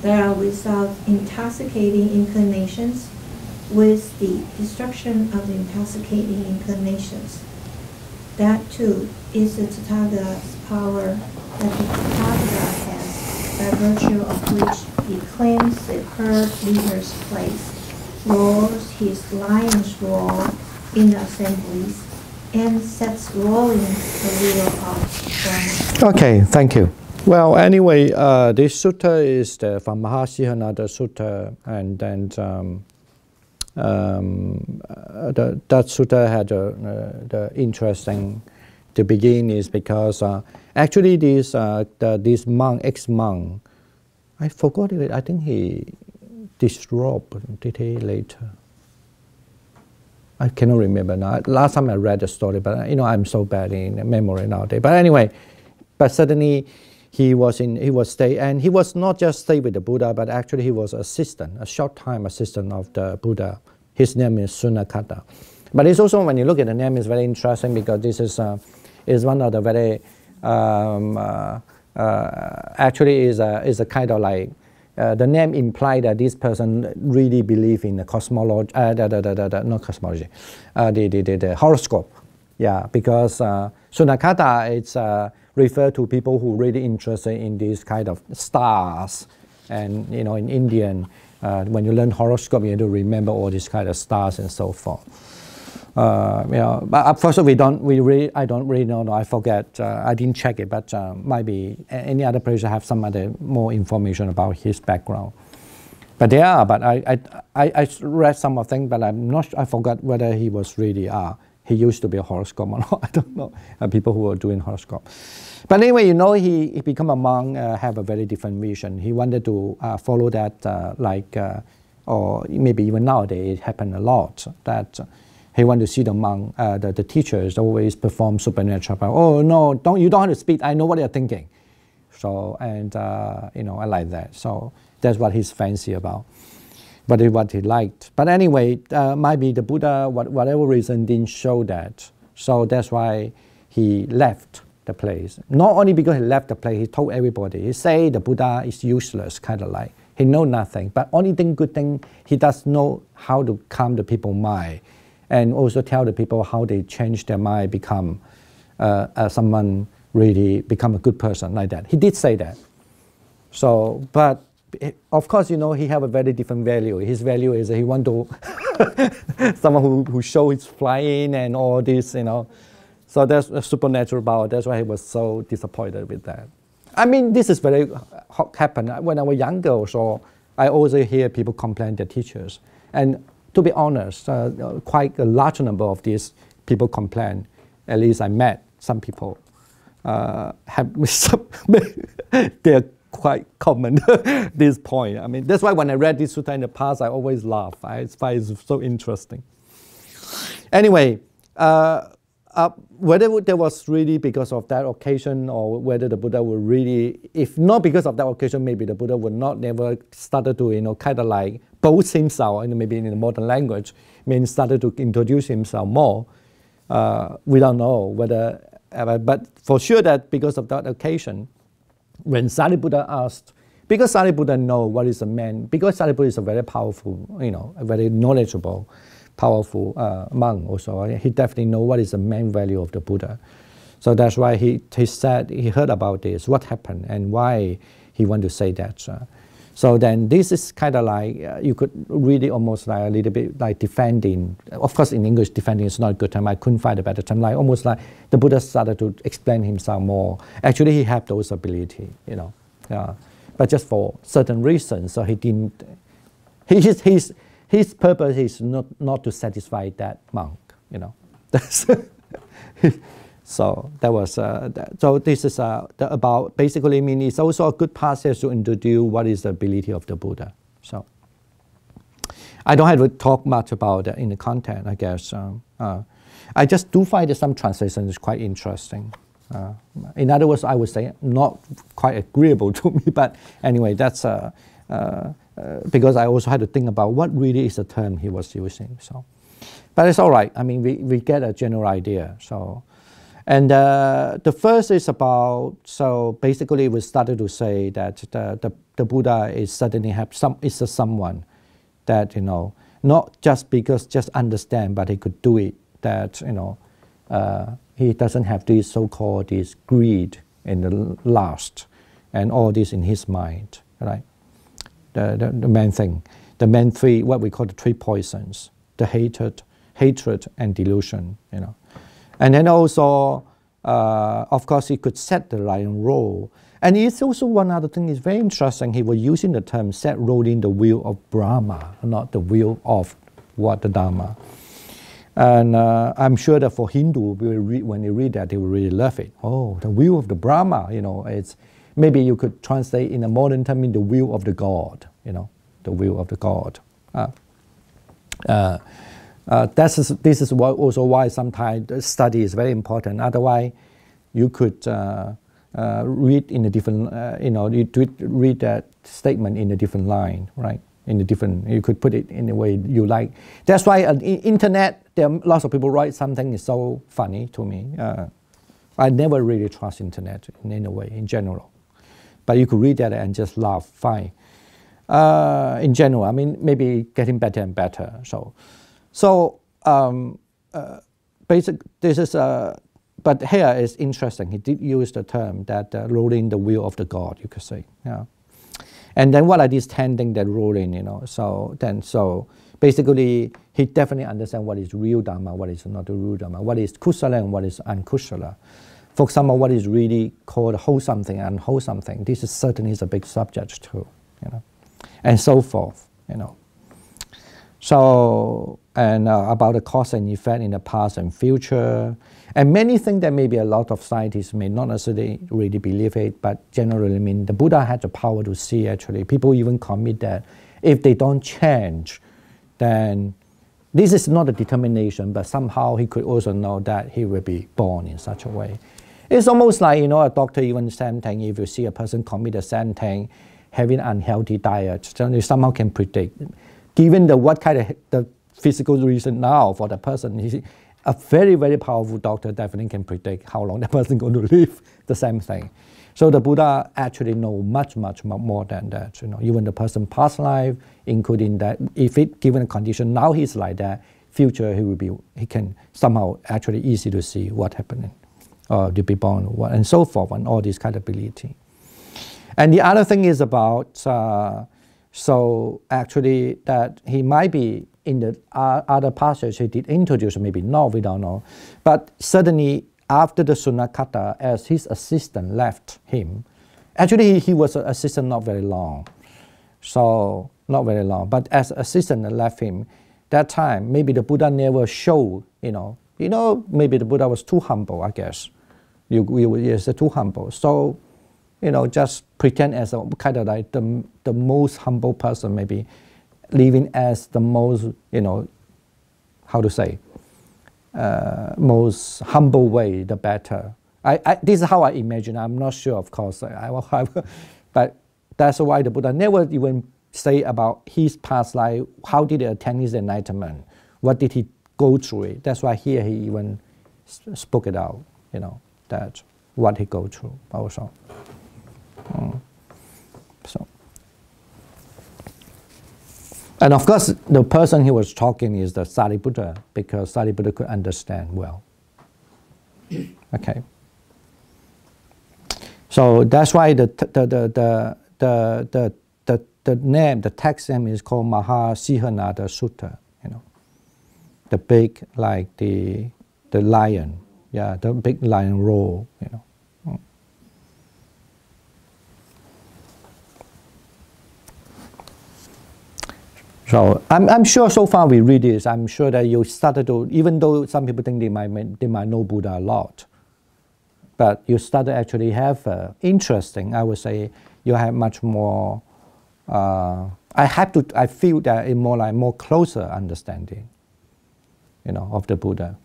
that are without intoxicating inclinations, with the destruction of the intoxicating inclinations. That too is the Tathagata's power that the Tathagata has, by virtue of which he claims the herd leader's place, roars his lion's roar in the assemblies, and sets rolling the wheel of Dharma. Okay, thank you. Well, anyway, this sutta is from Mahasihanada Sutta, and then that sutta had the interesting to begin is because actually this monk, ex-monk, I forgot it. I think he disrobed, did he later? I cannot remember now. Last time I read the story, but I'm so bad in memory nowadays. But anyway, but suddenly he was stay, and he was not just stay with the Buddha, but actually he was assistant, a short time assistant of the Buddha. His name is Sunakata. But it's also, when you look at the name, it's very interesting because this is one of the very actually is a kind of like the name implied that this person really believe in the cosmology, not cosmology, the horoscope. Yeah, because Sunakata it's refer to people who really interested in these kind of stars, and in Indian, when you learn horoscope, you have to remember all these kind of stars and so forth. But first I don't really know. No, I forget. I didn't check it, but maybe any other person have some other more information about his background. But there are. But I read some of things, but I'm not. I forgot whether he was really he used to be a horoscope or not. I don't know. People who were doing horoscope. But anyway, he became a monk, have a very different vision. He wanted to follow that, or maybe even nowadays it happened a lot, that he wanted to see the monk, the teachers always perform supernatural power. Oh no, you don't have to speak. I know what you're thinking. So, and I like that. So that's what he's fancy about. But what he liked. But anyway, maybe the Buddha, whatever reason, didn't show that. So that's why he left the place. Not only because he left the place, he told everybody. He say the Buddha is useless, kind of like. He know nothing. But only good thing, he does know how to calm the people's mind. And also tell the people how they change their mind, become someone really become a good person, like that. He did say that. So, but of course, he have a very different value. His value is he want to someone who show his flying and all this, So that's a supernatural power. That's why he was so disappointed with that. I mean, this is very happened when I was younger. So I also hear people complain their teachers, and to be honest, quite a large number of these people complain. At least I met some people. They're quite common this point. I mean, that's why when I read this sutta in the past, I always laugh. I find it so interesting. Anyway, whether there was really because of that occasion, or whether the Buddha would really, if not because of that occasion, maybe the Buddha would not never started to kind of like boast himself, maybe in the modern language, started to introduce himself more. We don't know whether, but for sure that because of that occasion, when Sariputta asked, because Sariputta know what is a man, because Sariputta is a very powerful, a very knowledgeable, powerful monk also, he definitely know what is the main value of the Buddha. So that's why he said, he heard about this, what happened, and why he want to say that. So then this is kind of like, you could really almost like a little bit like defending. Of course, in English, defending is not a good term. I couldn't find a better term. Like almost like the Buddha started to explain himself more. Actually, he had those ability, but just for certain reasons. So he didn't. His purpose is not to satisfy that monk. That's so that was so this is about basically it's also a good passage to introduce what is the ability of the Buddha. So I don't have to talk much about that in the content, I guess. I just do find that some translation is quite interesting. In other words, I would say not quite agreeable to me, but anyway, that's because I also had to think about what really is the term he was using. So, but it's all right. I mean, we get a general idea. So. And the first is about, so basically we started to say that the Buddha is certainly is a someone that, not just because just understand, but he could do it, that, he doesn't have this so-called this greed in the lust and all this in his mind, right? The main thing, the main three, what we call the three poisons, the hatred and delusion, And then also, of course, he could set the right role. And it's also one other thing is very interesting. He was using the term set role in the wheel of Brahma, not the wheel of what the Dharma. And I'm sure that for Hindu, when they read that, they will really love it. Oh, the wheel of the Brahma, it's maybe you could translate in a modern term in the wheel of the God, the wheel of the God. This is also why sometimes study is very important. Otherwise, you could read in a different, you read that statement in a different line, right? You could put it in a way you like. That's why on the internet, there are lots of people write something is so funny to me. I never really trust internet in any way, in general. But you could read that and just laugh, fine. In general, I mean, maybe getting better and better. So this is, but here is interesting. He did use the term that rolling the wheel of the God, you could say. Yeah. And then what are these 10 things that rolling, So basically, he definitely understands what is real Dharma, what is not the real Dharma, what is kusala and what is unkusala. For example, what is really called wholesome thing and unwholesome thing. This is certainly is a big subject too, and so forth, So, and about the cause and effect in the past and future, and many things that maybe a lot of scientists may not necessarily really believe it, but generally the Buddha had the power to see actually. People even commit that if they don't change, then this is not a determination, but somehow he could also know that he will be born in such a way. It's almost like, a doctor even same thing, if you see a person commit the same thing, having unhealthy diet, then you somehow can predict. Given what kind of the physical reason now for the person, a very, very powerful doctor definitely can predict how long the person is going to live, the same thing. So the Buddha actually knows much, much more than that. Even the person past life, including that, if it given a condition, now he's like that, future he can somehow actually easy to see what happening, or to be born, and so forth, and all this kind of ability. And the other thing is about, so actually that he might be in the other passage he did introduce, maybe not, we don't know. But certainly after the Sunakata, as his assistant left him, actually he was an assistant not very long. So not very long, but as assistant left him, that time maybe the Buddha never showed, maybe the Buddha was too humble, I guess. Yes, too humble. So, just pretend as a kind of like the most humble person, maybe living as the most, how to say, most humble way, the better. This is how I imagine. I'm not sure, of course. But that's why the Buddha never even say about his past life. How did he attain his enlightenment? What did he go through it? That's why here he even spoke it out. That what he go through also. So. And of course, the person he was talking is the Sariputta, because Sariputta could understand well. Okay. So that's why the name, the text name is called Mahasihanada Sutta. The big, like the lion, the big lion roar. So I'm sure so far we read this, I'm sure that you started to, even though some people think they might know Buddha a lot, but you started to actually have interesting, I would say, you have much more, I feel that it's more closer understanding, of the Buddha.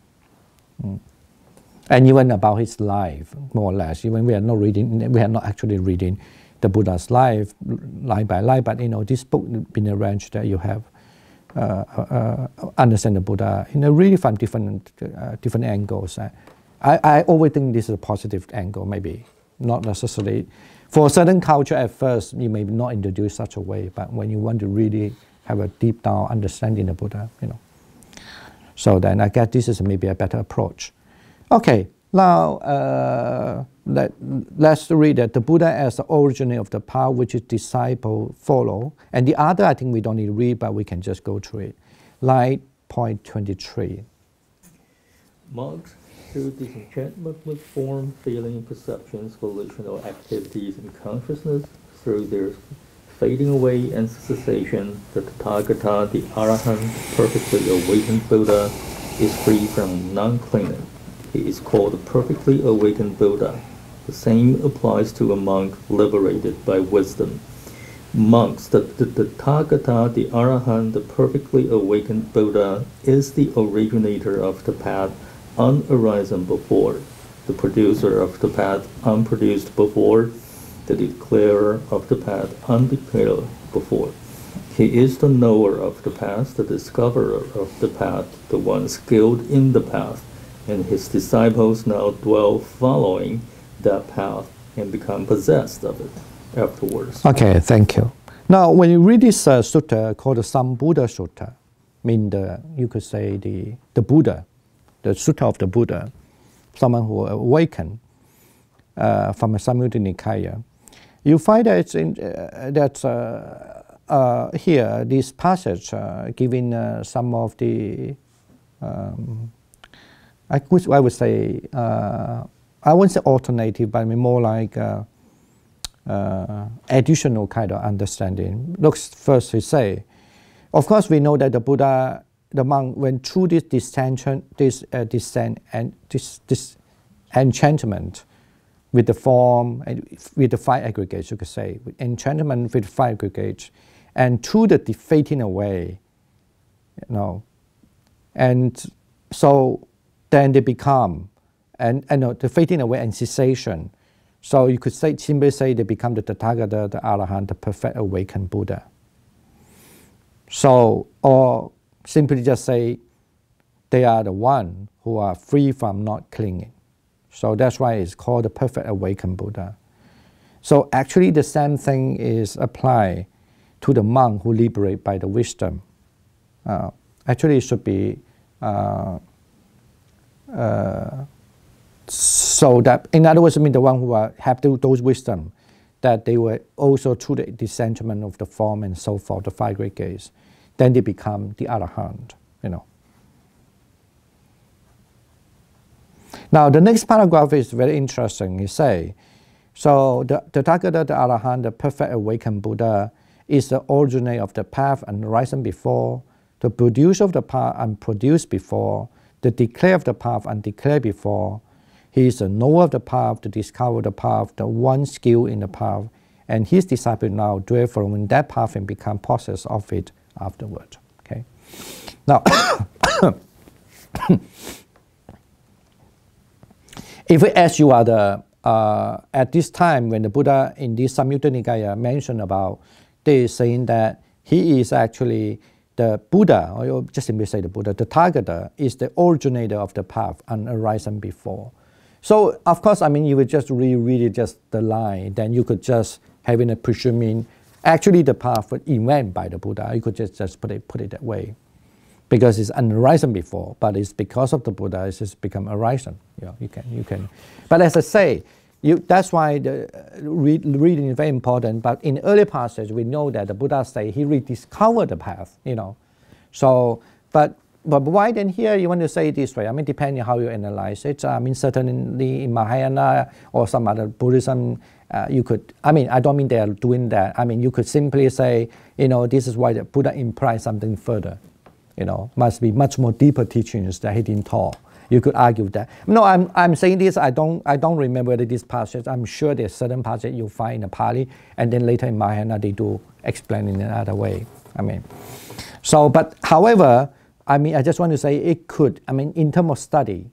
And even about his life, more or less, even we are not actually reading the Buddha's life, line by line, but this book been arranged that you have understand the Buddha in a really from different angles, I always think this is a positive angle, maybe not necessarily. For a certain culture at first, you may not introduce such a way, but when you want to really have a deep down understanding of Buddha, So then I guess this is maybe a better approach. Okay, now let's read that the Buddha as the origin of the path which his disciple follow. And the other I think we don't need to read, but we can just go through it. Like point 23. Monks, through disenchantment with form, feeling, perceptions, volitional activities, and consciousness, through their fading away and cessation, the Tathagata, the Arahant, perfectly awakened Buddha, is free from non-clinging. He is called the perfectly awakened Buddha. The same applies to a monk liberated by wisdom. Monks, the Tathagata, the Arahant, the perfectly awakened Buddha, is the originator of the path unarisen before, the producer of the path unproduced before, the declarer of the path undeclared before. He is the knower of the path, the discoverer of the path, the one skilled in the path, and his disciples now dwell following that path and become possessed of it afterwards. Okay, thank you. Now, when you read this sutta called the Sambuddha Sutta, you could say the Buddha, the Sutta of the Buddha, someone who awakened from a Samyutta Nikaya, you find that it's here, this passage giving some of the, I would say, I wouldn't say alternative, but more like additional kind of understanding. Look, first we say, of course we know that the Buddha, the monk, went through this enchantment with the form and with the five aggregates, you could say, with enchantment with five aggregates, and through the fading away, and so then they become, the fading away and cessation. So you could simply say they become the Tathagata, the Arahant, the perfect awakened Buddha. So, or simply just say they are the one who are free from not clinging. So that's why it's called the perfect awakened Buddha. So actually the same thing is applied to the monk who liberate by the wisdom. Actually it should be so that, in other words, I mean the one who have those wisdom, that they were also through the disenchantment of the form and so forth, the five great gates, then they become the Arahant, Now the next paragraph is very interesting. You say, so the Tathagata, the Arahant, the perfect awakened Buddha, is the originator of the path unrisen before, the producer of the path unproduced before, the declarer of the path undeclared before. He is the knower of the path, the discoverer of the path, the one skilled in the path, and his disciples now dwell following that path and become possessed of it afterward. Okay. Now, if we ask you at this time when the Buddha in this Samyutta Nikaya mentioned about this, saying that he is actually the Buddha, or just simply say the Buddha, the Tathagata is the originator of the path unarisen before. So, of course, I mean, you would just reread it, just the line, then you could just have in a presuming, actually the path was invented by the Buddha. You could just put it that way. Because it's unarisen before, but it's because of the Buddha, it's just become arisen. You can. But as I say, that's why the reading is very important. But in the early passage, we know that the Buddha say he rediscovered the path, So, but why then here you want to say it this way? I mean, depending on how you analyze it. I mean, certainly in Mahayana or some other Buddhism, you could, I mean, I don't mean they are doing that. I mean, you could simply say, this is why the Buddha implies something further. Must be much more deeper teachings that he didn't taught. You could argue that. No, I'm saying this, I don't remember this passage. I'm sure there's certain passage you'll find in the Pali, and then later in Mahayana they do explain in another way. I mean, so, but however, I mean, I just want to say it could, I mean, in terms of study,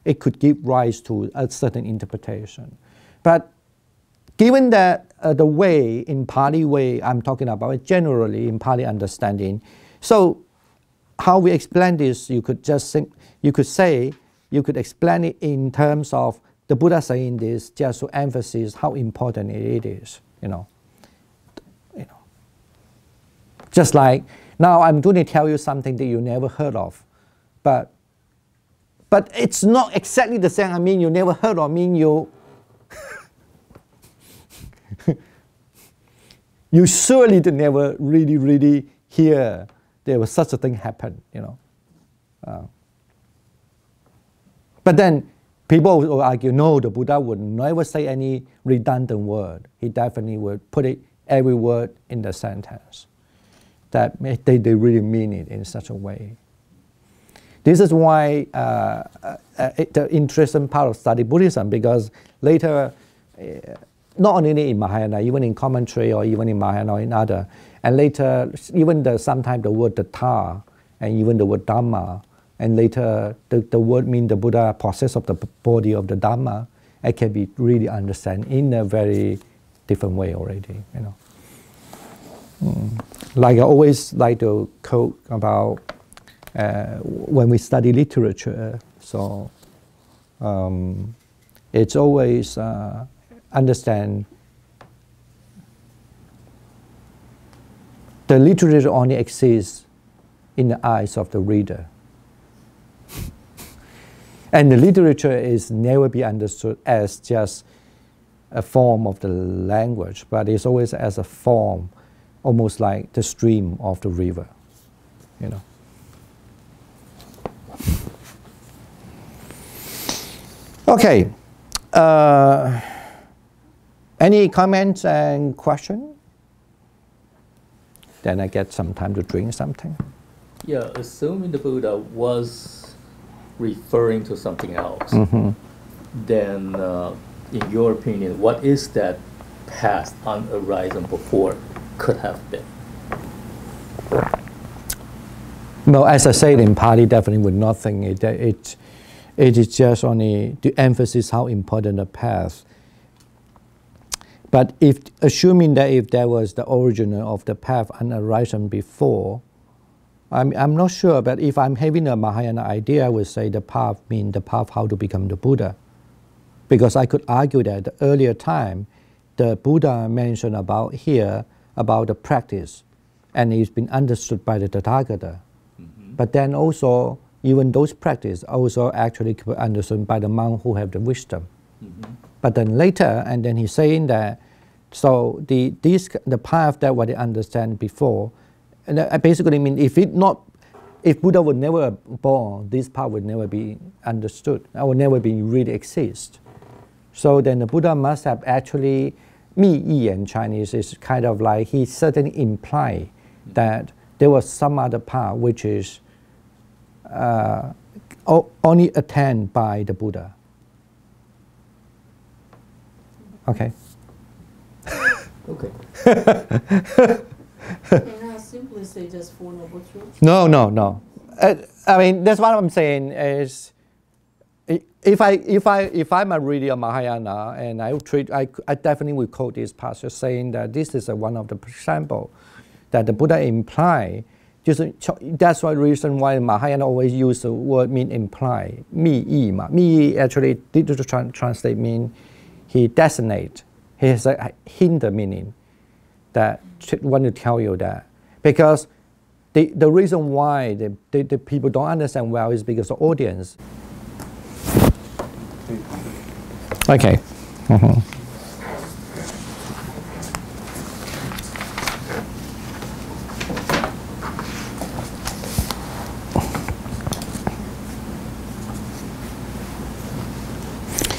it could give rise to a certain interpretation. But given that the way, in Pali way, I'm talking about generally in Pali understanding, so how we explain this, you could say you could explain it in terms of the Buddha saying this just to emphasize how important it is, you know. Just like now I'm going to tell you something that you never heard of, but it's not exactly the same. I mean, you never heard of, I mean you you surely did never really hear there was such a thing happen, you know. But then people will argue, no, the Buddha would never say any redundant word. He definitely would put it every word in the sentence. That they really mean it in such a way. This is why the interesting part of study Buddhism, because later, not only in Mahayana, even in commentary or even in Mahayana or in other, and later even sometimes the word the Tha and even the word Dhamma, and later the word mean the Buddha possess of the body of the Dhamma, it can be really understood in a very different way already, you know. Like I always like to quote about when we study literature, so it's always understand the literature only exists in the eyes of the reader. And the literature is never be understood as just a form of the language, but it's always as a form, almost like the stream of the river, you know. Okay. Any comments and questions? Then I get some time to drink something. Yeah, assuming the Buddha was referring to something else, then in your opinion, what is that past on horizon before could have been? No, as I said in Pali, definitely would not think it is just only to emphasize how important the past. But if assuming that if there was the origin of the path on horizon before, I'm not sure, but if I'm having a Mahayana idea, I would say the path means the path how to become the Buddha. Because I could argue that the earlier time, the Buddha mentioned about here, about the practice, and it's been understood by the Tathagata. But then also, even those practice also actually could be understood by the monk who have the wisdom. But then later, and then he's saying that, so the path that what they understand before, and I basically mean if Buddha would never born, this path would never be understood. It would never be really exist. So then the Buddha must have actually, mi yi in Chinese is kind of like he certainly implied that there was some other path which is only attained by the Buddha. Okay. Okay. Can I simply say just Four Noble Truths? No. I mean, that's what I'm saying is, if I'm a reader of Mahayana and I definitely will quote this passage saying that this is one of the example that the Buddha implied. That's one reason why Mahayana always use the word mean imply. Mi yi ma. Mi yi actually did translate mean he designate. He has a hint meaning that want to tell you that. Because the reason why the people don't understand well is because the audience. Okay.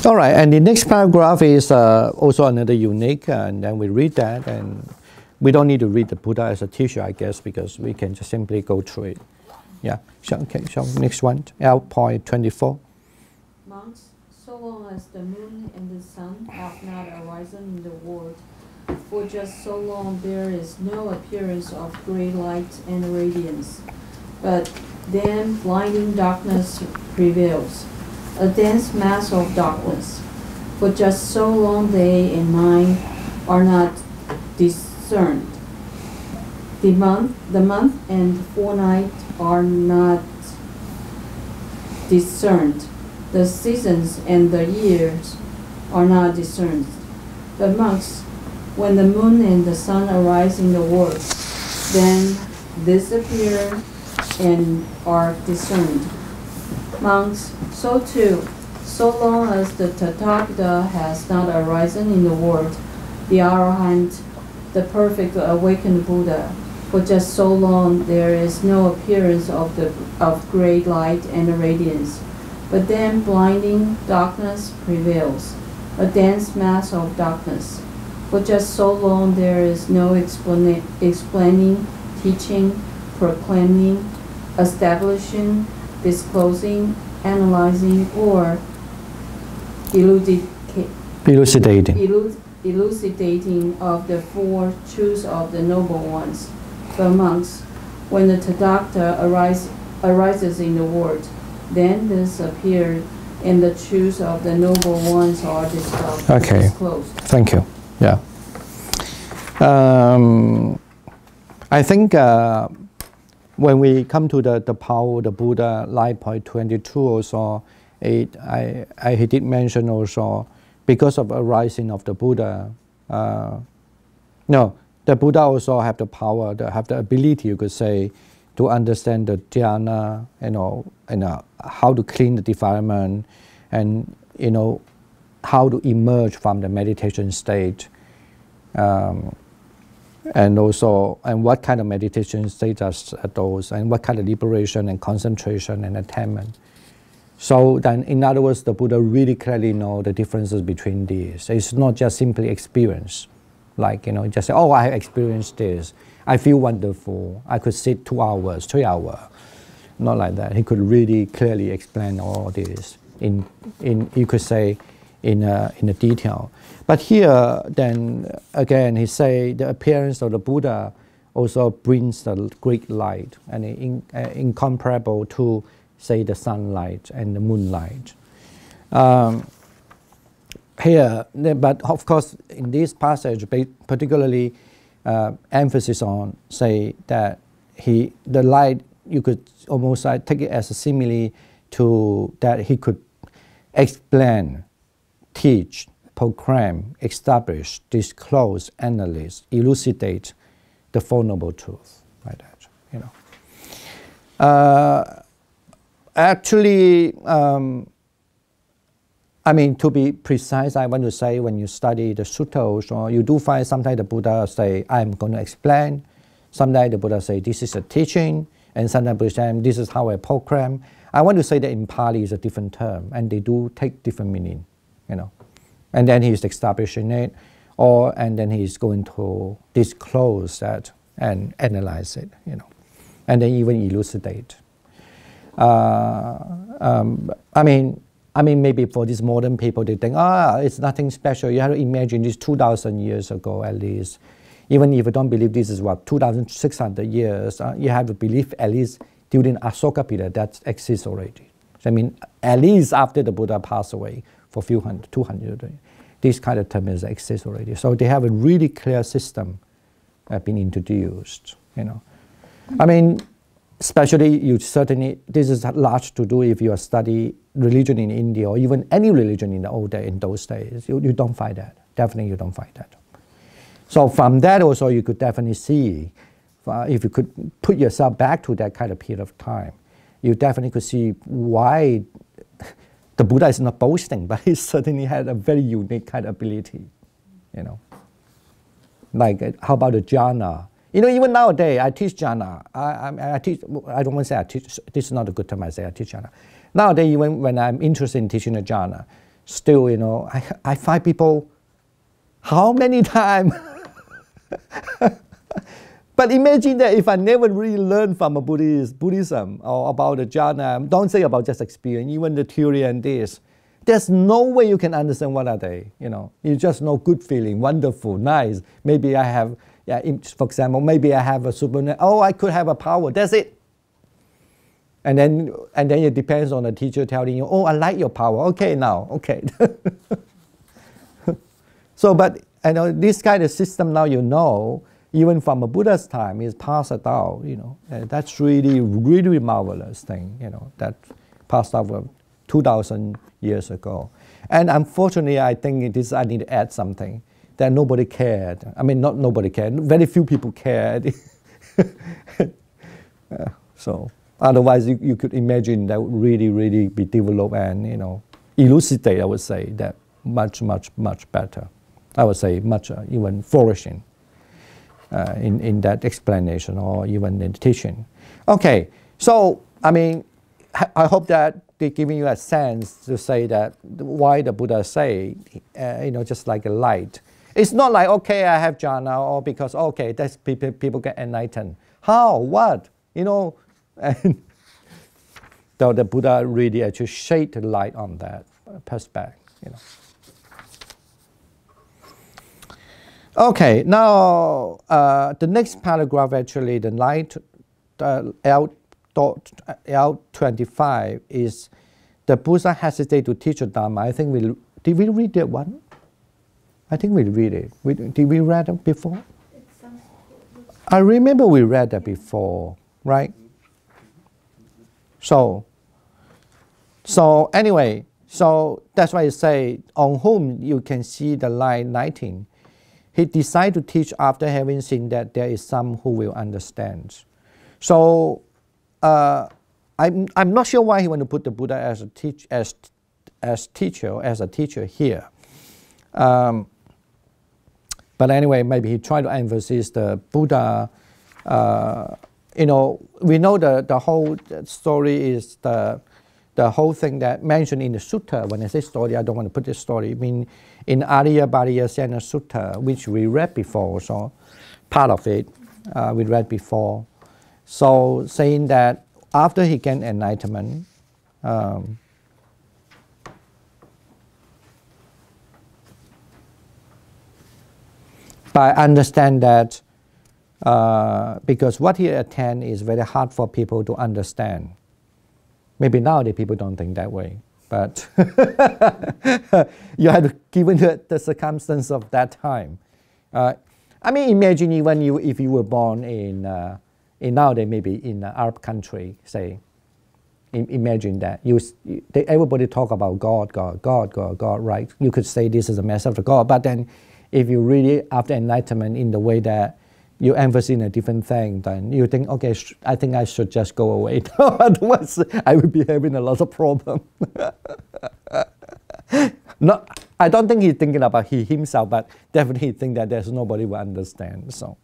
All right, and the next paragraph is also another unique, and then we read that, and we don't need to read the Buddha as a teacher, I guess, because we can just simply go through it. Yeah, so next one, L.24. Monks, so long as the moon and the sun have not arisen in the world, for just so long there is no appearance of great light and radiance. But then blinding darkness prevails, a dense mass of darkness. For just so long day and night are not discerned. The month and fortnight are not discerned. The seasons and the years are not discerned. The monks, when the moon and the sun arise in the world, then disappear and are discerned. Monks, so too, so long as the Tathagata has not arisen in the world, the Arahant, the perfect awakened Buddha, for just so long there is no appearance of great light and radiance. But then blinding darkness prevails, a dense mass of darkness. For just so long there is no explaining, teaching, proclaiming, establishing, disclosing, analyzing, or elucidating of the four truths of the noble ones. But monks, when the Tathagata arises in the world, then disappear, and the truths of the noble ones are disclosed. Okay. Thank you. Yeah. I think when we come to the power of the Buddha, light point 22 also, he did mention also, because of arising of the Buddha, the Buddha also have the power, have the ability, you could say, to understand the dhyana, how to clean the defilement, and how to emerge from the meditation state, and what kind of meditation states are those, and what kind of liberation and concentration and attainment. So then, in other words, the Buddha really clearly know the differences between these. It's not just simply experience, like just say, oh, I have experienced this, I feel wonderful, I could sit 2 hours, 3 hours. Not like that. He could really clearly explain all this in you could say in a detail. But here, then again, he say the appearance of the Buddha also brings the great light, and incomparable to, say, the sunlight and the moonlight. Here, but of course, in this passage, particularly emphasis on, say, that the light, you could almost take it as a simile to that he could explain, teach, proclaim, establish, disclose, analyze, elucidate the Four Noble Truths, like that. Actually, to be precise, I want to say when you study the suttas, or you do find sometimes the Buddha say, I'm going to explain. Sometimes the Buddha say, this is a teaching. And sometimes Buddha say, this is how I proclaim. I want to say that in Pali is a different term, and they do take different meaning, And then he's establishing it, and then he's going to disclose that and analyze it, And then even elucidate. Maybe for these modern people, they think, it's nothing special. You have to imagine this 2,000 years ago at least. Even if you don't believe this is 2,600 years, you have to believe at least during Asoka period that exists already. So, at least after the Buddha passed away for 200, these kind of terms exist already. So they have a really clear system been introduced, Especially, this is large to do if you study religion in India, or even any religion in those days. You don't find that. Definitely you don't find that. So from that also you could definitely see, if you could put yourself back to that kind of period of time, you definitely could see why the Buddha is not boasting, but he certainly had a very unique kind of ability, Like, how about the jhana? Even nowadays, I teach jhana. I teach. I don't want to say I teach. This is not a good term. I say I teach jhana. Nowadays, even when I'm interested in teaching the jhana, still, I find people, how many times? But imagine that if I never really learned from a Buddhism or about the jhana, don't say about just experience, even the theory and this, there's no way you can understand what are they. You just know good feeling, wonderful, nice. Maybe I have. For example, maybe I have a supernatural. I could have a power. That's it. And then it depends on the teacher telling you, I like your power. Okay, now, okay. So, but this kind of system now even from a Buddha's time is passed out. That's really, really marvelous thing. That passed out 2,000 years ago. And unfortunately, I think I need to add something, that nobody cared. I mean, not nobody cared, very few people cared. So otherwise, you could imagine that would really, really be developed and, elucidate, I would say, that much, much, much better. I would say much even flourishing in that explanation or even in the teaching. Okay, so, I mean, I hope that they're giving you a sense to say that why the Buddha say, just like a light. It's not like, okay, I have jhana, or because, okay, that's people get enlightened. How? What? And so the Buddha really actually shed the light on that perspective. Okay, now the next paragraph actually, the light L.25 is the Buddha hesitate to teach the Dharma. I think did we read that one? I think we read it. Did we read it before? I remember we read that before, right? So anyway, so that's why I say, on whom you can see the light 19. He decided to teach after having seen that there is some who will understand. So I'm not sure why he want to put the Buddha as a teacher here. But anyway, maybe he tried to emphasize the Buddha. We know the whole story is the whole thing that mentioned in the sutta. When I say story, I don't want to put this story. I mean, in Arya Bhariyasena Sutta, which we read before, so part of it we read before. So saying that after he gained enlightenment, I understand that because what he attained is very hard for people to understand. Maybe nowadays people don't think that way, but you have to given the circumstance of that time. I mean, imagine even if you were born in nowadays maybe in an Arab country, say. Imagine that everybody talk about God, right? You could say this is a message of God, but then if you really after enlightenment in the way that you emphasize a different thing, then you think, okay, I think I should just go away. Otherwise, I will be having a lot of problems. No, I don't think he's thinking about he himself, but definitely he think that there's nobody who understands. So,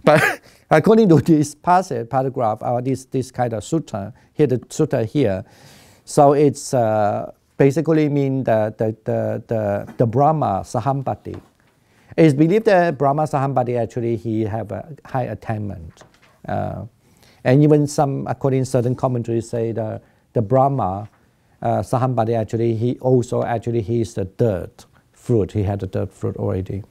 but according to this paragraph, or this kind of sutta here, the sutta here, so it's basically mean the Brahma Sahampati. It's believed that Brahma Sahampati actually he have a high attainment, and even some, according to certain commentaries, say the Brahma Sahampati actually he is the third fruit. He had the third fruit already,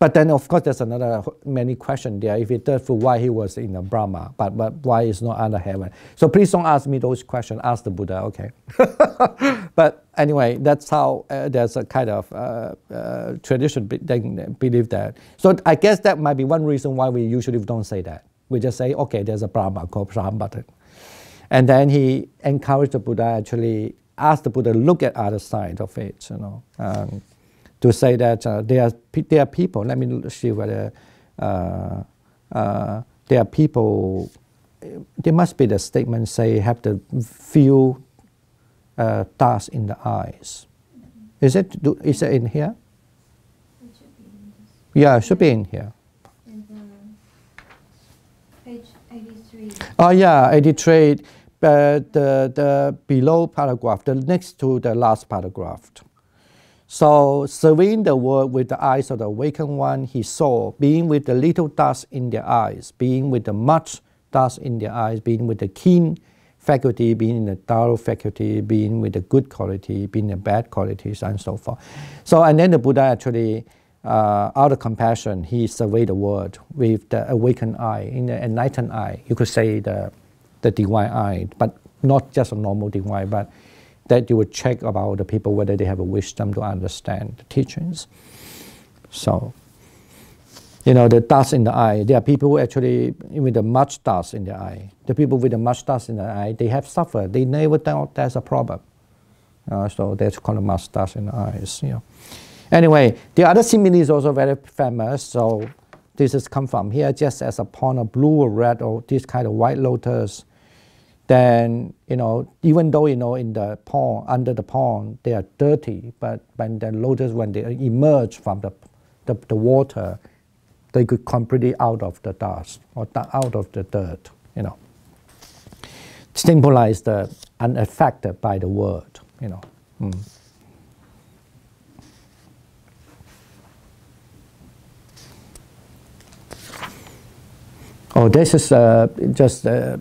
But then of course there's another many question there. If he third fruit, why he was in the Brahma, but why is not under heaven? So please don't ask me those questions. Ask the Buddha, okay? But anyway, that's how there's a kind of tradition believe that. So I guess that might be one reason why we usually don't say that. We just say, okay, there's a Brahma called Sahampati. And then he encouraged the Buddha, actually asked the Buddha to look at other side of it, to say that there are people, let me see whether there are people, there must be the statement say have the few dust in the eyes. Is it in here? It should be in this. Yeah, it should be in here. And page 83. Oh yeah, 83, the below paragraph, the next to the last paragraph. So, surveying the world with the eyes of the awakened one, he saw, being with the little dust in their eyes, being with the much dust in their eyes, being with the keen faculty, being in the dull faculty, being with the good quality, being the bad qualities, and so forth. So, and then the Buddha actually, out of compassion, he surveyed the world with the awakened eye, in the enlightened eye. You could say the divine eye, but not just a normal divine, but that you would check about the people whether they have a wisdom to understand the teachings. So, You know, the dust in the eye. There are people who actually, with the much dust in their eye. The people with the much dust in their eye, they have suffered. They never thought that's a problem. So that's called much dust in the eyes. You know. Anyway, the other simile is also very famous. So this has come from here, just as upon a blue or red or this kind of white lotus. Then, you know, even though, you know, in the pond, under the pond, they are dirty, but when the lotus, when they emerge from the water, they could come pretty out of the dust or out of the dirt, you know. Symbolize the unaffected by the world, you know. Oh, this is just this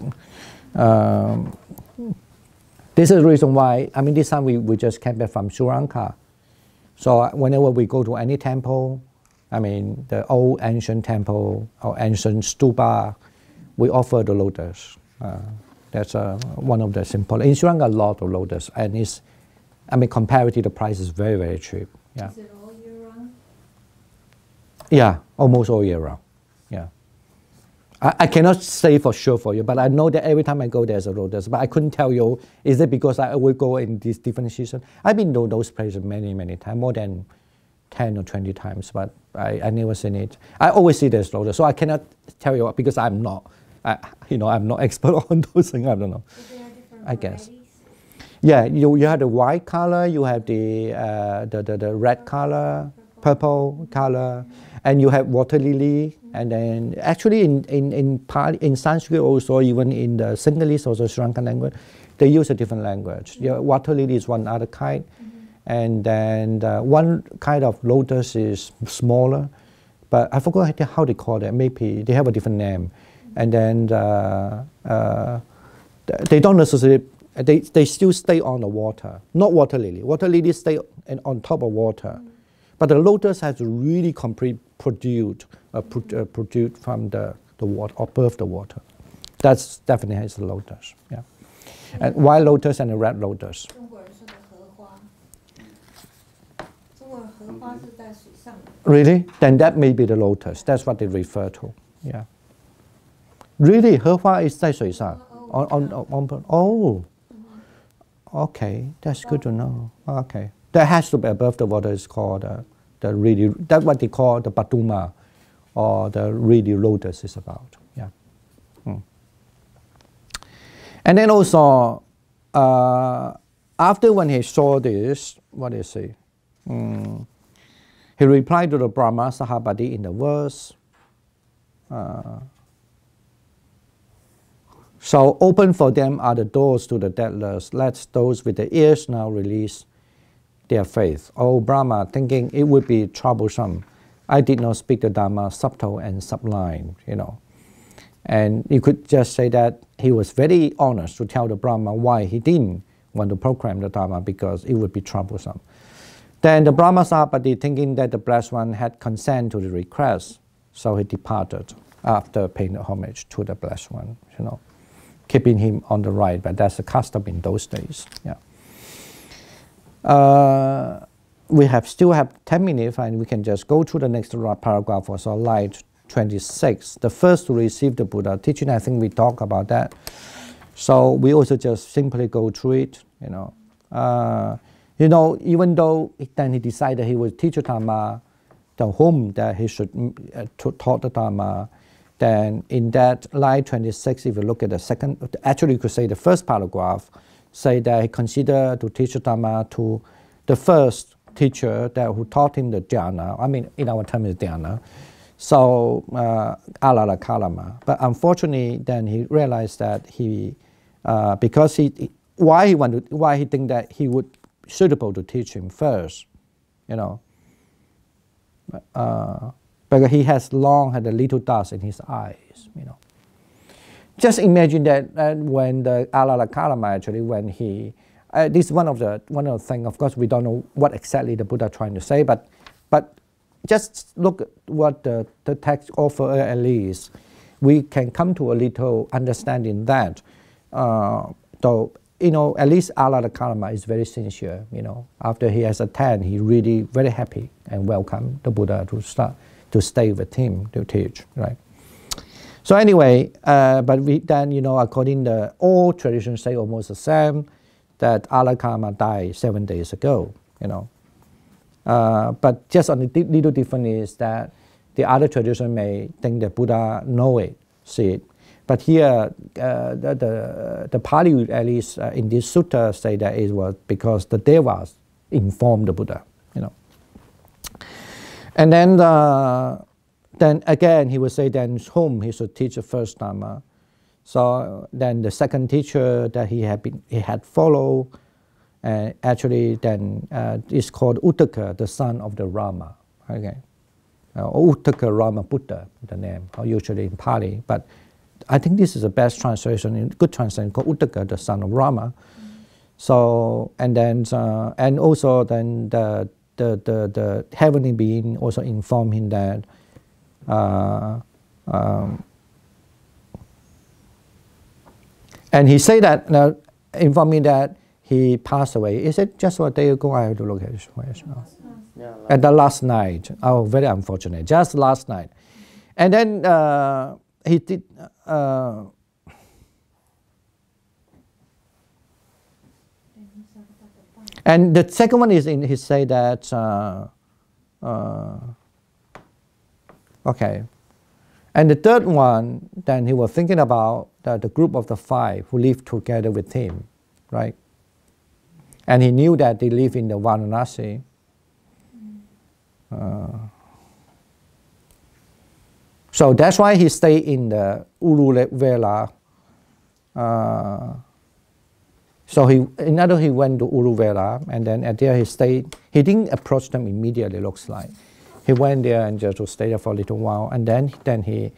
is the reason why, I mean, this time we just came back from Sri Lanka. So whenever we go to any temple, I mean, the old ancient temple or ancient stupa, we offer the lotus. That's one of the simple. In Sri Lanka, a lot of lotus, and it's, I mean, comparatively, the price is very, very cheap. Yeah. Is it all year round? Yeah, almost all year round. Yeah. I cannot say for sure for you, but I know that every time I go, there's a lotus. But I couldn't tell you, is it because I will go in this different season? I've been to those places many, many times, more than 10 or 20 times, but I never seen it. I always see there's lotus, so I cannot tell you because I'm not, you know, I'm not expert on those things. I don't know. Is there different I guess. varieties? Yeah, you have the white color, you have the red color, purple color, and you have water lily. And then actually in Sanskrit also, even in the Sinhalese, also Sri Lankan language, they use a different language. Yeah, water lily is one other kind. And then one kind of lotus is smaller, but I forgot how they call it. Maybe they have a different name. And then they don't necessarily, they still stay on the water. Not water lily. Water lily stay on top of water. But the lotus has really produced from the water, above the water. That's definitely is the lotus. Yeah. And white lotus and the red lotus. Really? Then that may be the lotus. That's what they refer to. Yeah. Really? 荷花 is 在水上? Oh. Okay. That's good to know. Okay. That has to be above the water. Is called the really, that's what they call the Paduma, or the really lotus is about. Yeah. And then also, after when he saw this, what did he say? He replied to the Brahma Sahabadi in the verse. So open for them are the doors to the deathless. Let those with the ears now release their faith. Oh Brahma, thinking it would be troublesome, I did not speak the Dharma subtle and sublime, you know. And you could just say that he was very honest to tell the Brahma why he didn't want to proclaim the Dharma, because it would be troublesome. Then the Brahma Sahabadi, thinking that the Blessed One had consent to the request, so he departed after paying the homage to the Blessed One, you know, keeping him on the right. But that's the custom in those days. Yeah. We still have 10 minutes, and we can just go to the next paragraph, also line 26. The first to receive the Buddha teaching, I think we talk about that. So we also just simply go through it, you know. Even though then he decided he would teach the Dharma, the whom that he should taught the Dharma, then in that line 26, if you look at the second, actually you could say the first paragraph, say that he considered to teach the Dharma to the first teacher that who taught him the dhyana. I mean, in our term is dhyana. So Alala Kalama. But unfortunately, then he realized that because why he think that he would suitable to teach him first, you know. Because he has long had a little dust in his eyes, you know. Just imagine that when the Alala Kalama actually, when he, this is one of the things. Of course, we don't know what exactly the Buddha trying to say, but just look at what the text offers. At least we can come to a little understanding that, though, you know, at least Alala Kalama is very sincere. You know, after he has attained, he really very happy and welcome the Buddha to start to stay with him to teach, right? So anyway, but then, according to all traditions say almost the same, that Alakama died 7 days ago, But just on the little difference is that the other tradition may think that Buddha know it, see it. But here, the Pali, at least in this sutta, say that it was because the Devas informed the Buddha, And then again, he would say then whom he should teach the first Dhamma. So then the second teacher that he had followed, actually then is called Uttaka, the son of the Rama. Okay, Uttaka Rama Buddha, the name, or usually in Pali. But I think this is the best translation, good translation, called Uttaka, the son of Rama. So and then and also then the heavenly being also informed him that. And he said that, informed me that he passed away. Is it just a day ago? I have to look at it. At the last night. Oh, very unfortunate. Just last night. And then he did. And the second one is he said that. Okay. And the third one, then he was thinking about the group of the 5 who lived together with him, right? And he knew that they live in the Varanasi. So that's why he stayed in the Uruvela. So in other words, he went to Uruvela, and then at there he stayed. He didn't approach them immediately, looks like. He went there and just to stay there for a little while, and then he.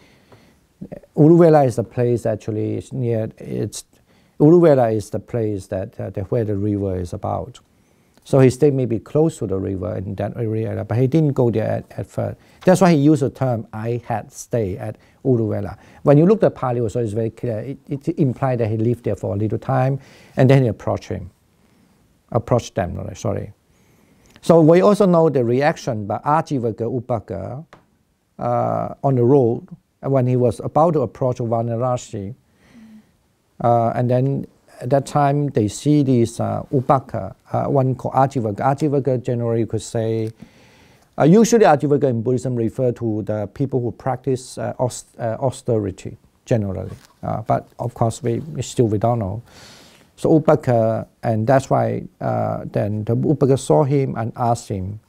Uruvela is the place actually is near. Uruvela is the place that where the river is about. So he stayed maybe close to the river in that area, but he didn't go there at first. That's why he used the term "I had stayed at Uruvela." When you look at Pali, also it's very clear. It implied that he lived there for a little time, and then he approached them. Sorry. So we also know the reaction by Ajivaka Upaka on the road when he was about to approach Varanasi. And then at that time they see this Upaka, one called Ajivaka. Ajivaka generally you could say, usually Ajivaka in Buddhism refer to the people who practice austerity generally. But of course we don't know. So Upaka, and that's why then the Upaka saw him and asked him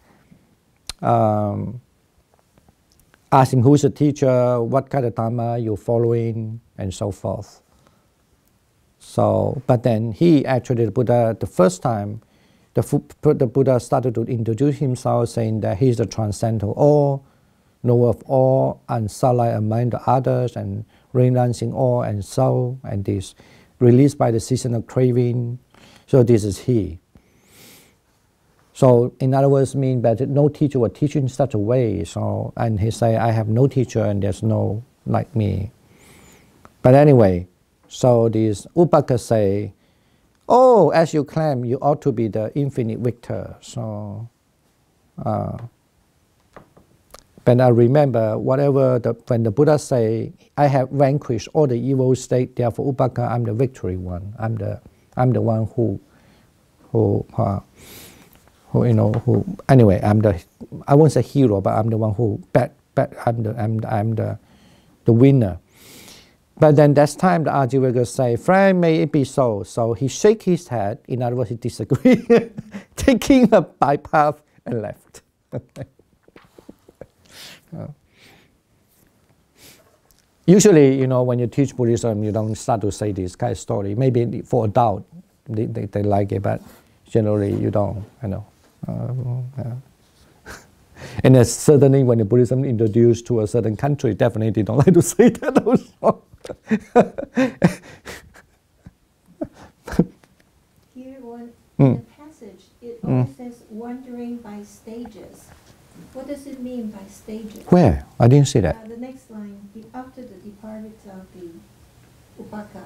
who's the teacher, what kind of Dhamma you're following, and so forth. So, but then he actually, the Buddha, the first time, the Buddha started to introduce himself, saying that he's the transcendental all, knower of all, unsullied among the others, and renouncing all and soul, and this. Released by the seasonal craving, so this is he. So in other words, mean that no teacher will teach in such a way. So and he say, I have no teacher and there's no like me. But anyway, so these Upaka say, oh, as you claim, you ought to be the infinite victor. So, but I remember whatever when the Buddha say, I have vanquished all the evil state. Therefore, Upaka, I'm the victory one. I'm the one who anyway, I won't say hero, but I'm the one who I'm the winner. But then that's time the Ajivaka say, friend, may it be so. So he shake his head. In other words, he disagree, taking a bypath and left. Usually, when you teach Buddhism, you don't start to say this kind of story. Maybe for adults, they like it, but generally you don't. And then certainly when the Buddhism introduced to a certain country, definitely they don't like to say that also. Here, in the passage, it always says wandering by stages. What does it mean by stages? Where? I didn't see that. The next line, after the departed of the Upaka,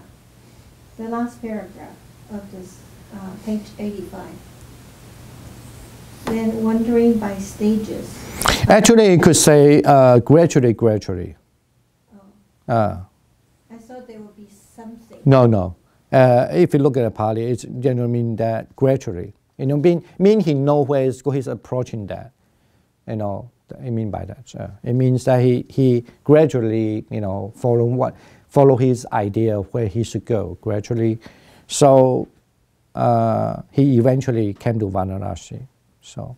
the last paragraph of this, page 85. then wandering by stages. Actually, you could say gradually. Oh. I thought there would be something. No. If you look at the Pali, it's generally mean that gradually. You know, mean he knows where he's approaching that. You know, I mean by that. It means that he gradually, you know, follow his idea of where he should go gradually. So he eventually came to Varanasi. So.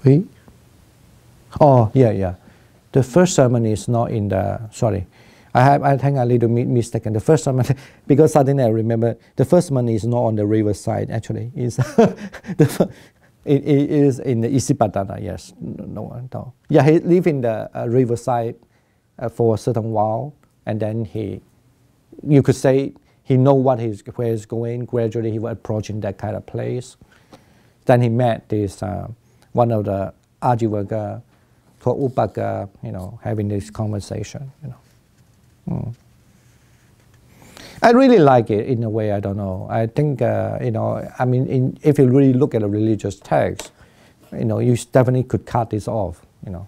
We? Oh, yeah. The first ceremony is not in the, sorry. I think a little mistaken. The first ceremony, because suddenly I remember, the first ceremony is not on the riverside, actually. It is in the Isipadana, yes. No. Yeah, he lived in the riverside for a certain while, and then you could say, he know where he's going. Gradually, he was approaching that kind of place. Then he met this, one of the Ajivaka, called Upaka, you know, having this conversation, you know. I really like it in a way, I don't know. I think, you know, I mean, if you really look at a religious text, you know, you definitely could cut this off, you know.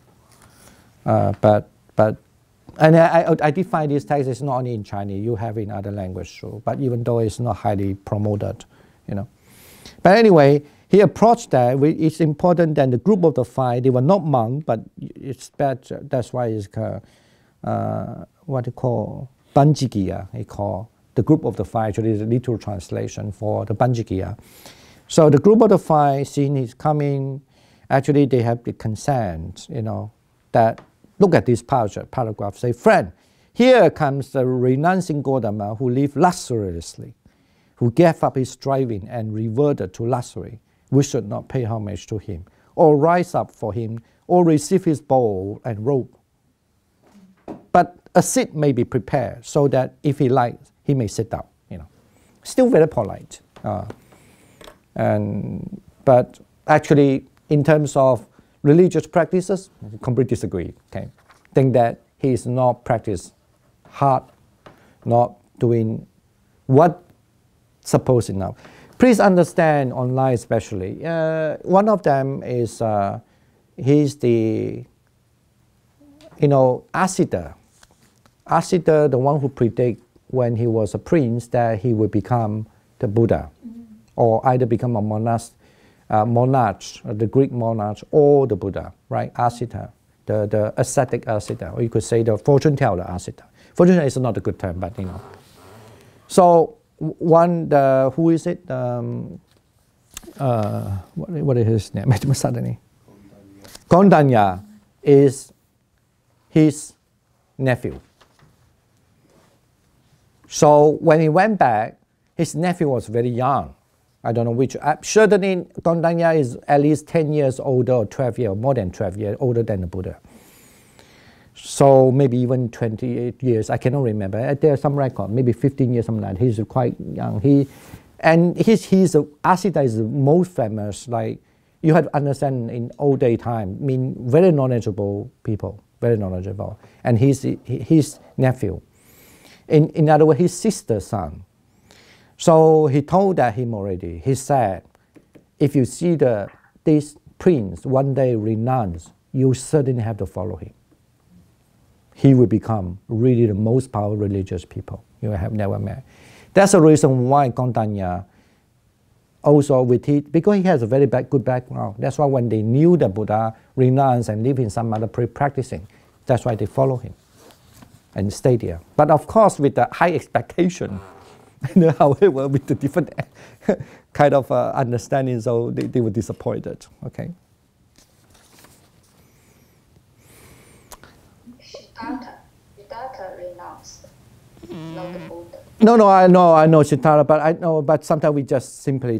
And I did find this text is not only in Chinese, you have in other languages too, but even though it's not highly promoted, you know. But anyway, he approached that. It's important that the group of the five, they were not monks, but it's bad. That's why it's what they call Banjigiya. They call the group of the five. Actually, is a literal translation for the Banjigiya. So the group of the five, seeing he's coming, actually they have the consent, you know, that look at this paragraph. Say, friend, here comes the renouncing Gautama who lived luxuriously, who gave up his striving and reverted to luxury. We should not pay homage to him, or rise up for him, or receive his bowl and robe. But a seat may be prepared, so that if he likes, he may sit down. You know, still very polite. But actually, in terms of religious practices, I completely disagree. Okay, think that he is not practice hard, not doing what supposed enough. Please understand online especially. One of them is he's the, you know, Asita. Asita, the one who predict when he was a prince that he would become the Buddha, or either become a monarch, the Greek monarch, or the Buddha, right? Asita, the ascetic Asita, or you could say the fortune teller Asita. Fortune teller is not a good term, but you know. So one, who is it? What is his name? Suddenly, Kondanya is his nephew. So when he went back, his nephew was very young. I don't know which. Certainly, Kondanya is at least 10 years older, or 12 years, more than 12 years older than the Buddha. So maybe even 28 years, I cannot remember. There's some record, maybe 15 years, something like that. He's quite young. Asita is the most famous, like, you have to understand in old day time, very knowledgeable people, very knowledgeable. And he's his nephew. In other words, his sister's son. So he told that him already. He said, if you see this prince one day renounce, you certainly have to follow him. He will become really the most powerful religious people you have never met. That's the reason why Kondanya also because he has a very good background. That's why when they knew the Buddha renounced and lived in some other practicing, that's why they follow him and stay there. But of course, with the high expectation, however, with the different kind of understanding, so they were disappointed. Okay. Siddhartha renounced, not the Buddha. No, I know Siddhartha, but sometimes we simply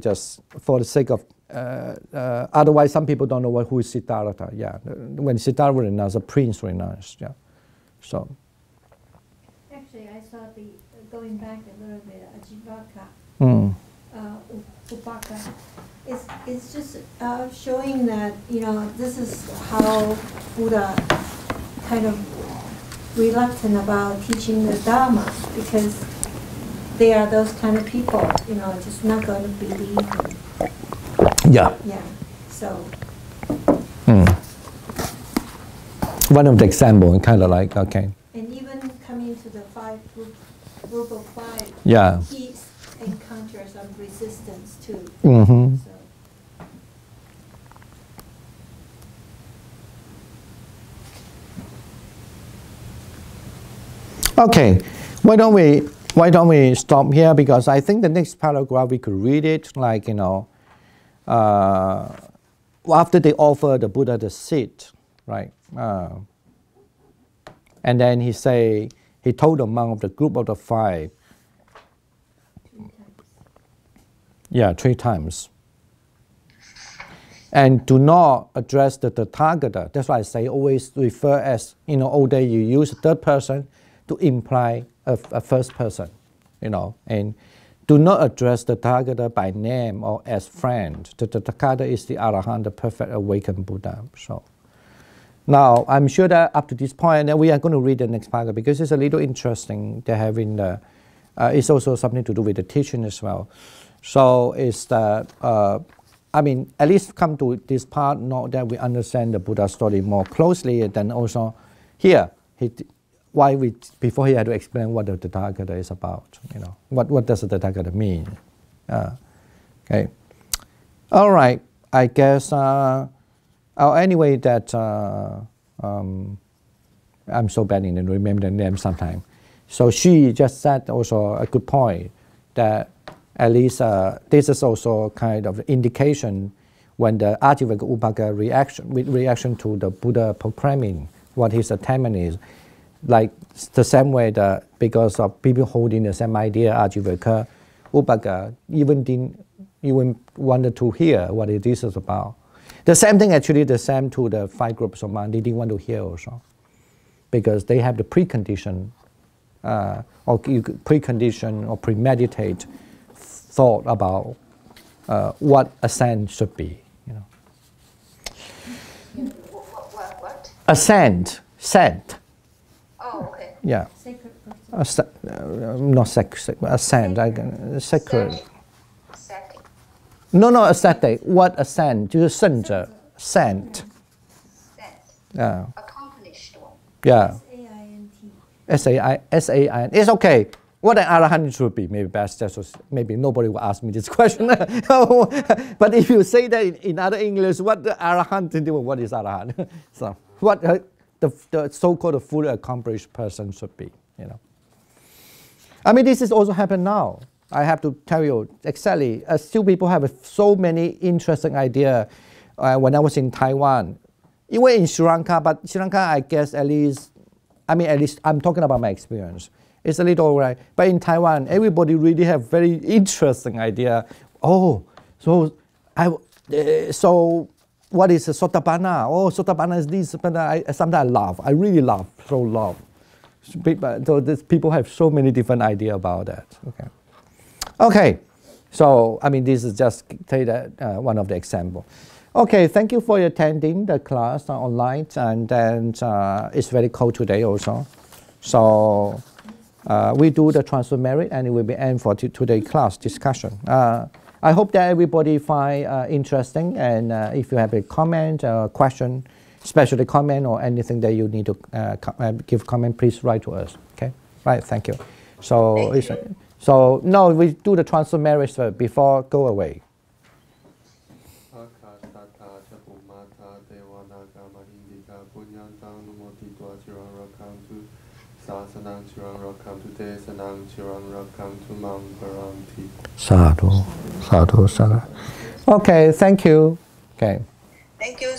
for the sake of, otherwise some people don't know who is Siddhartha. Yeah, when Siddhartha renounced, a prince renounced. Yeah, so. Actually, I saw going back a little bit, Ajivaka, Upaka. It's just showing that, you know, this is how Buddha kind of reluctant about teaching the Dharma, because they are those kind of people, just not going to believe him. Yeah. Yeah. So. One of the example, kind of like, okay. And even coming to the group of five, yeah. he encounters some resistance too. Mm-hmm. So. Okay, why don't we stop here, because I think the next paragraph we could read it like, after they offer the Buddha the seat, right? And then he told the monk of the group of the five. 3 times. Yeah, 3 times. And do not address the Tathagata. That's why I say always refer as, all day you use third person to imply a first person, and do not address the Tathagata by name or as friend. The Tathagata is the Arahant, the perfect awakened Buddha. So now I'm sure that up to this point, and we are going to read the next paragraph because it's a little interesting. They're having it's also something to do with the teaching as well. So it's that at least come to this part, know that we understand the Buddha story more closely, and then also here before he had to explain what the Tathagata is about, what does the Tathagata mean? Okay, all right. I guess. Anyway, that I'm so bad in remembering the name sometimes. So she just said also a good point that at least this is also kind of indication when the Ajivaka Upaka reaction to the Buddha proclaiming what his attainment is. Like the same way that because of people holding the same idea, Ajivaka Upaka even wanted to hear what it is about. The same thing actually, the same to the 5 groups of monks, they didn't want to hear also. Because they have the precondition or premeditate thought about what ascent should be. What? Ascent. Oh, okay. Yeah. Sacred person. Not sacred. Ascent. Sacred. Setting. No, ascetic. What ascent? 就是圣者 scent. Yeah. Accomplished one. Yeah. SAINT. S-A-I-N. It's okay. What an Arahant should be, maybe best. Maybe nobody will ask me this question. But if you say that in other English, what the Arahant, what is Arahant? So what the so-called fully accomplished person should be, this is also happened now. I have to tell you exactly. Still, people have so many interesting ideas. When I was in Taiwan, even in Sri Lanka, but Sri Lanka, I guess at least I'm talking about my experience. It's a little right, but in Taiwan, everybody really have very interesting idea. Oh, so what is a Sotapanna? Oh, Sotapanna is this. But sometimes I laugh. I really laugh. So love. So people have so many different ideas about that. Okay, so this is just take that one of the example. Okay, thank you for attending the class online, and then it's very cold today also. So we do the transfer merit, and it will be end for today's class discussion. I hope that everybody find interesting, and if you have a comment or question, especially comment or anything that you need to give comment, please write to us. Okay, right? Thank you. So no, we do the transfer marriage before go away. Sadhu, sadhu, sadhu. Okay, thank you. Okay. Thank you.